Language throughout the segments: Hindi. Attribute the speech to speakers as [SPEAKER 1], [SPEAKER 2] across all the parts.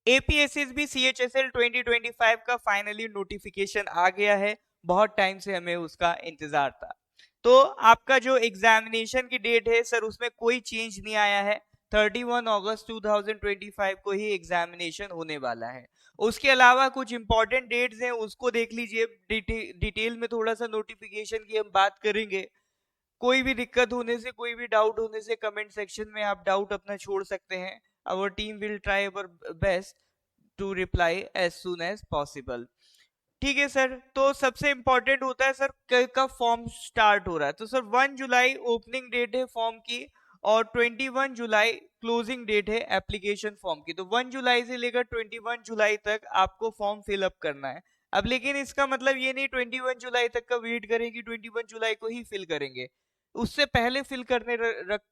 [SPEAKER 1] APSSB CHSL 2025 का फाइनली नोटिफिकेशन आ गया है, बहुत टाइम से हमें उसका इंतजार था। तो आपका जो एग्जामिनेशन की डेट है सर उसमें कोई चेंज नहीं आया है, 31 अगस्त 2025 को ही एग्जामिनेशन होने वाला है। उसके अलावा कुछ इंपॉर्टेंट डेट्स हैं उसको देख लीजिए, डिटेल में थोड़ा सा नोटिफिकेशन की हम बात करेंगे। कोई भी दिक्कत होने से, कोई भी डाउट होने से कमेंट सेक्शन में आप डाउट अपना छोड़ सकते हैं। Our team will try our best to reply as soon as possible. ठीक है सर, तो सबसे इंपॉर्टेंट होता है सर कब फॉर्म स्टार्ट हो रहा है। तो सर 1 जुलाई ओपनिंग डेट है फॉर्म की और 21 जुलाई क्लोजिंग डेट है एप्लीकेशन फॉर्म की। तो 1 जुलाई से लेकर 21 जुलाई तक आपको फॉर्म फिलअप करना है। अब लेकिन इसका मतलब ये नहीं 21 जुलाई तक का वेट करेंगे, 21 जुलाई को ही फिल करेंगे, उससे पहले फिल करने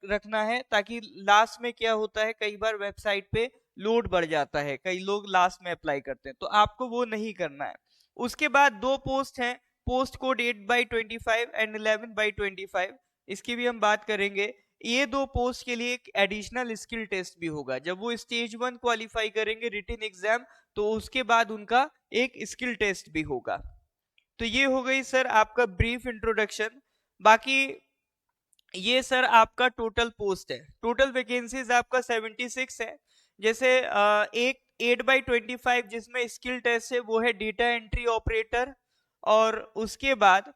[SPEAKER 1] रखना है, ताकि लास्ट में क्या होता है कई बार वेबसाइट पे लोड बढ़ जाता है, कई लोग लास्ट में अप्लाई करते हैं, तो आपको वो नहीं करना है। उसके बाद दो पोस्ट हैं, पोस्ट कोड 8/25 एंड 11/25, इसकी भी हम बात करेंगे। ये दो पोस्ट के लिए एक एडिशनल स्किल टेस्ट भी होगा। जब वो स्टेज 1 क्वालिफाई करेंगे रिटन एग्जाम, तो उसके बाद उनका एक स्किल टेस्ट भी होगा। तो ये हो गई सर आपका ब्रीफ इंट्रोडक्शन। बाकी ये सर आपका टोटल पोस्ट है, टोटल वैकेंसीज आपका 76 है। जैसे एक 8/25 जिसमें स्किल टेस्ट है वो है डेटा एंट्री ऑपरेटर, और उसके बाद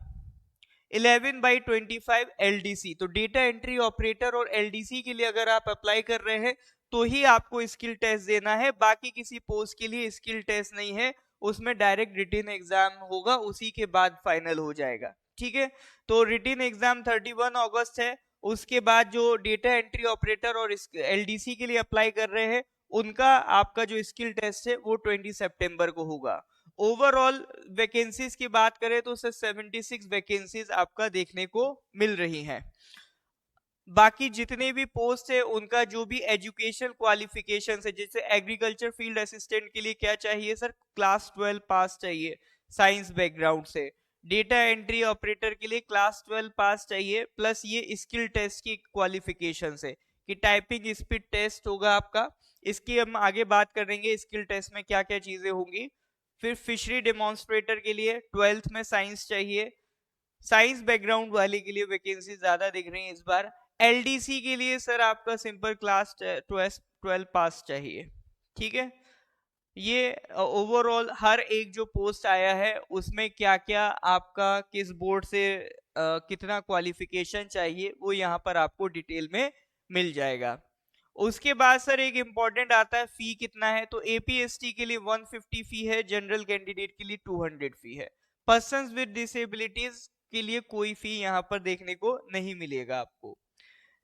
[SPEAKER 1] 11/25 LDC। तो डेटा एंट्री ऑपरेटर और LDC के लिए अगर आप अप्लाई कर रहे हैं तो ही आपको स्किल टेस्ट देना है, बाकी किसी पोस्ट के लिए स्किल टेस्ट नहीं है, उसमें डायरेक्ट रिटन एग्जाम होगा, उसी के बाद फाइनल हो जाएगा। ठीक है, तो रिटन एग्जाम 31 अगस्त है। उसके बाद जो डेटा एंट्री ऑपरेटर और LDC के लिए अप्लाई कर रहे हैं उनका आपका जो स्किल टेस्ट है वो 20 सितंबर को होगा। ओवरऑल वैकेंसीज की बात करें तो सर 76 वैकेंसीज आपका देखने को मिल रही हैं। बाकी जितने भी पोस्ट है उनका जो भी एजुकेशन क्वालिफिकेशन है, जैसे एग्रीकल्चर फील्ड असिस्टेंट के लिए क्या चाहिए सर, क्लास 12 पास चाहिए साइंस बैकग्राउंड से। डेटा एंट्री ऑपरेटर के लिए क्लास 12 पास चाहिए, प्लस ये स्किल टेस्ट की क्वालिफिकेशन है कि टाइपिंग स्पीड टेस्ट होगा आपका। इसकी हम आगे बात करेंगे स्किल टेस्ट में क्या क्या चीजें होंगी। फिर फिशरी डेमोन्स्ट्रेटर के लिए 12th में साइंस चाहिए, साइंस बैकग्राउंड वाले के लिए वैकेंसी ज्यादा दिख रही है इस बार। LDC के लिए सर आपका सिंपल क्लास 12 पास चाहिए। ठीक है, ये ओवरऑल हर एक जो पोस्ट आया है उसमें क्या क्या आपका किस बोर्ड से कितना क्वालिफिकेशन चाहिए वो यहाँ पर आपको डिटेल में मिल जाएगा। उसके बाद सर एक इंपॉर्टेंट आता है फी कितना है। तो APST के लिए 150 फी है, जनरल कैंडिडेट के लिए 200 फी है। पर्सन्स विद डिसेबिलिटीज के लिए कोई फी यहाँ पर देखने को नहीं मिलेगा आपको।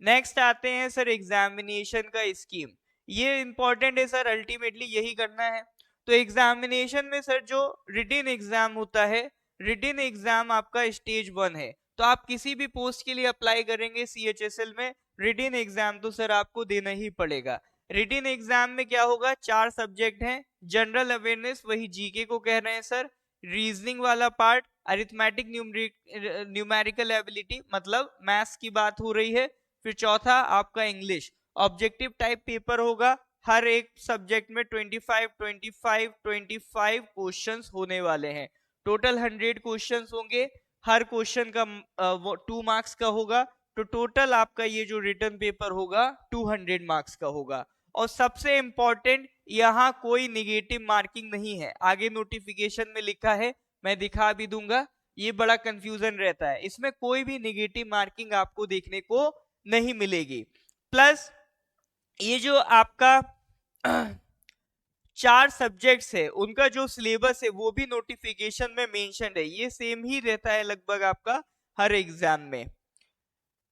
[SPEAKER 1] नेक्स्ट आते हैं सर एग्जामिनेशन का स्कीम। ये इंपॉर्टेंट है सर, अल्टीमेटली यही करना है। तो एग्जामिनेशन में सर जो रिटन एग्जाम होता है, रिटन एग्जाम आपका स्टेज 1 है। तो आप किसी भी पोस्ट के लिए अप्लाई करेंगे CHSL में, रिटन एग्जाम तो सर आपको देना ही पड़ेगा। रिटन एग्जाम में क्या होगा, 4 सब्जेक्ट हैं। जनरल अवेयरनेस वही GK को कह रहे हैं सर, रीजनिंग वाला पार्ट, अरिथमेटिक न्यूमेरिकल एबिलिटी मतलब मैथ्स की बात हो रही है, फिर चौथा आपका इंग्लिश। ऑब्जेक्टिव टाइप पेपर होगा, हर एक सब्जेक्ट में 25 क्वेश्चंस होने वाले हैं। टोटल 100 क्वेश्चंस होंगे, हर क्वेश्चन का 2 मार्क्स का होगा। तो टोटल आपका ये जो रिटर्न पेपर होगा 200 मार्क्स का होगा। और सबसे इंपॉर्टेंट, यहाँ कोई निगेटिव मार्किंग नहीं है, आगे नोटिफिकेशन में लिखा है, मैं दिखा भी दूंगा। ये बड़ा कंफ्यूजन रहता है, इसमें कोई भी निगेटिव मार्किंग आपको देखने को नहीं मिलेगी। प्लस ये जो आपका 4 सब्जेक्ट्स है उनका जो सिलेबस है वो भी नोटिफिकेशन में मेंशन है, ये सेम ही रहता है लगभग आपका हर एग्जाम में।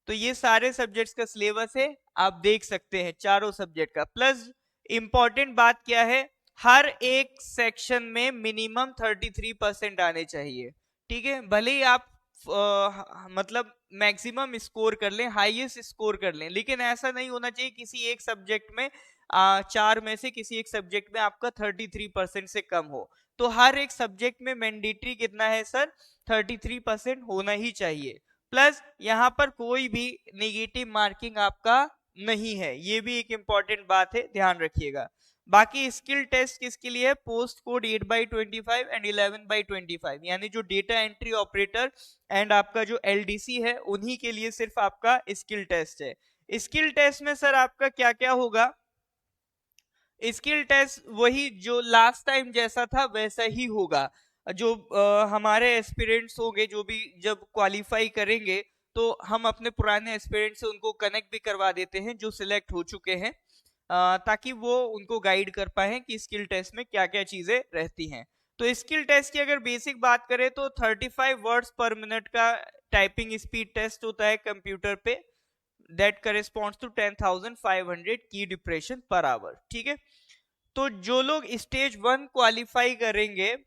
[SPEAKER 1] तो ये सारे सब्जेक्ट्स का सिलेबस है, आप देख सकते हैं चारों सब्जेक्ट का। प्लस इंपॉर्टेंट बात क्या है, हर एक सेक्शन में मिनिमम 33% आने चाहिए। ठीक है, भले ही आप मतलब मैक्सिमम स्कोर कर लें, हाईएस्ट स्कोर कर लें, लेकिन ऐसा नहीं होना चाहिए किसी एक सब्जेक्ट में 4 में से किसी एक सब्जेक्ट में आपका 33% से कम हो। तो हर एक सब्जेक्ट में मैंडेटरी कितना है सर, 33% होना ही चाहिए। प्लस यहाँ पर कोई भी नेगेटिव मार्किंग आपका नहीं है, ये भी एक इंपॉर्टेंट बात है, ध्यान रखिएगा। बाकी स्किल टेस्ट किसके लिए है? पोस्ट कोड 8/25 एंड 11/25, यानी जो डेटा एंट्री ऑपरेटर एंड आपका जो एलडीसी है उन्हीं के लिए सिर्फ आपका स्किल टेस्ट है। स्किल टेस्ट में सर आपका क्या क्या होगा? स्किल टेस्ट वही जो लास्ट टाइम जैसा था वैसा ही होगा। जो हमारे एस्पिरेंट्स होंगे जो भी जब क्वालिफाई करेंगे तो हम अपने पुराने एस्पिरेंट से उनको कनेक्ट भी करवा देते हैं जो सिलेक्ट हो चुके हैं, ताकि वो उनको गाइड कर पाए कि स्किल टेस्ट में क्या क्या चीजें रहती हैं। तो स्किल टेस्ट की अगर बेसिक बात करें तो 35 वर्ड्स पर मिनट का टाइपिंग स्पीड टेस्ट होता है कंप्यूटर पे, दैट करेस्पॉन्ड्स टू 10,500 की डिप्रेशन पर आवर। ठीक है, तो जो लोग स्टेज 1 क्वालिफाई करेंगे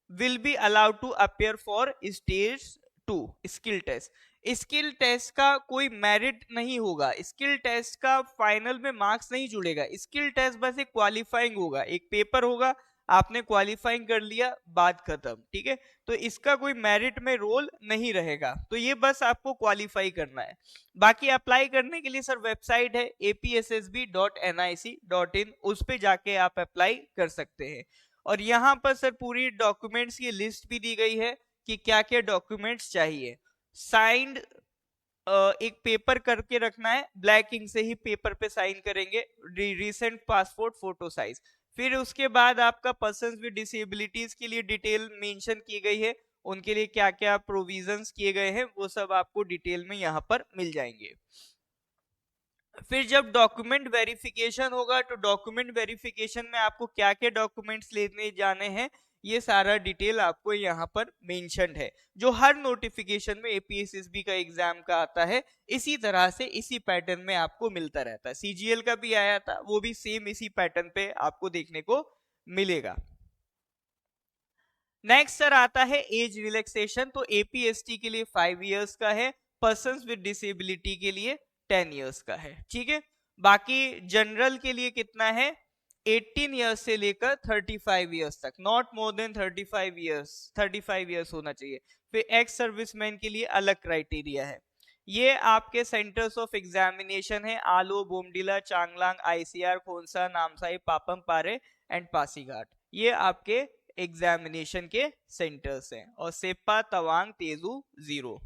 [SPEAKER 1] will be allowed to appear for stage 2 skill test. Skill test का कोई मेरिट नहीं होगा, स्किल टेस्ट का फाइनल में मार्क्स नहीं जुड़ेगा, स्किल टेस्ट बस एक क्वालिफाइंग होगा, एक पेपर होगा, आपने क्वालिफाइंग कर लिया, बात खत्म। ठीक है, तो इसका कोई मेरिट में रोल नहीं रहेगा, तो ये बस आपको क्वालिफाई करना है। बाकी अप्लाई करने के लिए सर वेबसाइट है apssb.nic.in, उस पे जाके आप अप्लाई कर सकते हैं। और यहाँ पर सर पूरी डॉक्यूमेंट्स की लिस्ट भी दी गई है कि क्या क्या डॉक्यूमेंट्स चाहिए। साइंड एक पेपर करके रखना है, ब्लैक इंक से ही पेपर पे साइन करेंगे, रीसेंट पासपोर्ट फोटो साइज। फिर उसके बाद आपका पर्सन्स विद डिसेबिलिटीज के लिए डिटेल मेंशन की गई है, उनके लिए क्या क्या प्रोविजंस किए गए हैं वो सब आपको डिटेल में यहाँ पर मिल जाएंगे। फिर जब डॉक्यूमेंट वेरिफिकेशन होगा तो डॉक्यूमेंट वेरिफिकेशन में आपको क्या क्या डॉक्यूमेंट्स लेने जाने हैं ये सारा डिटेल आपको यहाँ पर मेंशन्ड है, जो हर नोटिफिकेशन में एपीएसएसबी का एग्जाम का आता है, इसी तरह से इसी पैटर्न में आपको मिलता रहता है। सीजीएल का भी आया था, वो भी सेम इसी पैटर्न पे आपको देखने को मिलेगा। नेक्स्ट सर आता है एज रिलैक्सेशन, तो एपीएसटी के लिए 5 इयर्स का है, पर्सन्स विद डिसेबिलिटी के लिए 10 इयर्स का है। ठीक है, बाकी जनरल के लिए कितना है? 18 इयर्स से लेकर 35 इयर्स तक, not more than 35 years, 35 years होना चाहिए। फिर एक्स सर्विसमैन के लिए अलग क्राइटेरिया है। ये आपके सेंटर्स ऑफ एग्जामिनेशन है, आलो, बोमडिला, चांगलांग, आईसीआर, खोंसा, नामसाई, पापम पारे एंड पासीघाट, ये आपके एग्जामिनेशन के सेंटर्स हैं, और सेप्पा, तवांग, तेजू 0।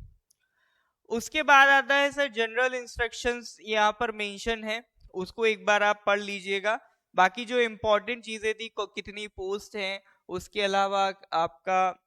[SPEAKER 1] उसके बाद आता है सर जनरल इंस्ट्रक्शंस, यहाँ पर मेंशन है, उसको एक बार आप पढ़ लीजिएगा। बाकी जो इंपॉर्टेंट चीजें थी, कितनी पोस्ट हैं, उसके अलावा आपका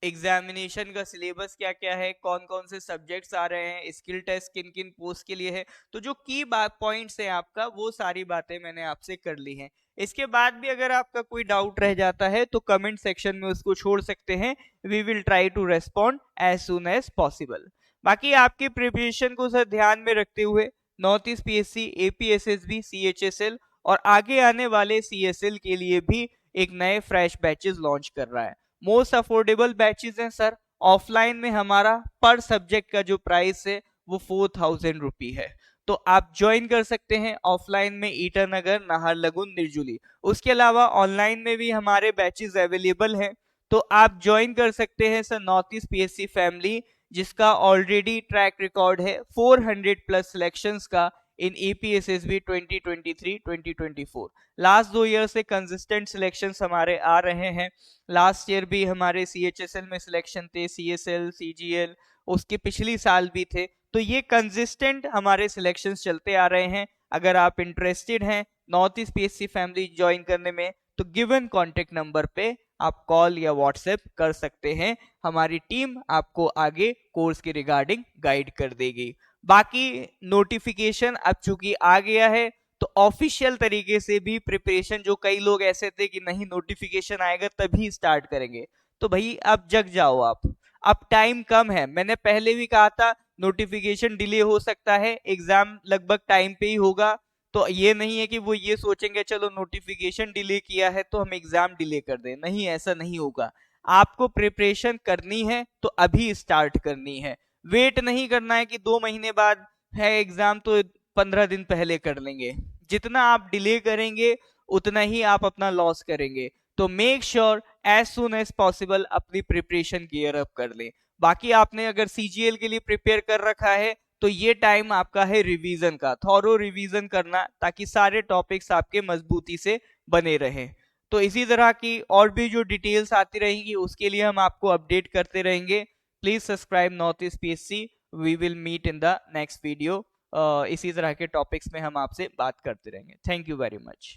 [SPEAKER 1] एग्जामिनेशन का सिलेबस क्या क्या है, कौन कौन से सब्जेक्ट्स आ रहे हैं, स्किल टेस्ट किन किन पोस्ट के लिए है, तो जो की पॉइंट्स हैं आपका, वो सारी बातें मैंने आपसे कर ली हैं। इसके बाद भी अगर आपका कोई डाउट रह जाता है तो कमेंट सेक्शन में उसको छोड़ सकते हैं, we will try to respond as soon as possible. बाकी आपकी प्रिपरेशन को सर ध्यान में रखते हुए north east PSC, APSSB, CHSL और आगे आने वाले सीएसएल के लिए भी एक नए फ्रेश बैचेस लॉन्च कर रहा है। मोस्ट अफोर्डेबल बैचेस हैं सर। ऑफलाइन में हमारा पर सब्जेक्ट का जो प्राइस है वो 4000 रुपी है, तो आप ज्वाइन कर सकते हैं ऑफलाइन में ईटानगर, नाहरलगुन, निर्जुली। उसके अलावा ऑनलाइन में भी हमारे बैचेस अवेलेबल हैं, तो आप ज्वाइन कर सकते हैं sir north east PSC family, जिसका ऑलरेडी ट्रैक रिकॉर्ड है 400 प्लस सिलेक्शंस का इन एपीएसएसबी 2023-2024। लास्ट 2 ईयर से कंसिस्टेंट सिलेक्शंस हमारे आ रहे हैं। लास्ट ईयर भी हमारे सीएचएसएल में सिलेक्शन थे, सीएसएल, सीजीएल, उसके पिछली साल भी थे, तो ये कंसिस्टेंट हमारे सिलेक्शंस चलते आ रहे हैं। अगर आप इंटरेस्टेड हैं north east PSC family join करने में तो गिवन कॉन्टेक्ट नंबर पे आप कॉल या व्हाट्सएप कर सकते हैं, हमारी टीम आपको आगे कोर्स के रिगार्डिंग गाइड कर देगी। बाकी नोटिफिकेशन अब चूंकि आ गया है तो ऑफिशियल तरीके से भी प्रिपरेशन, जो कई लोग ऐसे थे कि नहीं नोटिफिकेशन आएगा तभी स्टार्ट करेंगे, तो भाई अब जग जाओ आप, अब टाइम कम है। मैंने पहले भी कहा था नोटिफिकेशन डिले हो सकता है, एग्जाम लगभग टाइम पे ही होगा, तो ये नहीं है कि वो ये सोचेंगे चलो नोटिफिकेशन डिले किया है तो हम एग्जाम डिले कर दें, नहीं, ऐसा नहीं होगा। आपको प्रिपरेशन करनी है तो अभी स्टार्ट करनी है, वेट नहीं करना है कि 2 महीने बाद है एग्जाम तो 15 दिन पहले कर लेंगे। जितना आप डिले करेंगे उतना ही आप अपना लॉस करेंगे, तो make sure as soon as possible अपनी प्रिपरेशन गियर अप कर लें। बाकी आपने अगर सीजीएल के लिए प्रिपेयर कर रखा है तो ये टाइम आपका है रिवीजन का, थॉरो रिवीजन करना, ताकि सारे टॉपिक्स आपके मजबूती से बने रहें। तो इसी तरह की और भी जो डिटेल्स आती रहेंगी उसके लिए हम आपको अपडेट करते रहेंगे। Please subscribe north east PSC. We will meet in the next video. इसी तरह के टॉपिक्स में हम आपसे बात करते रहेंगे। Thank you very much.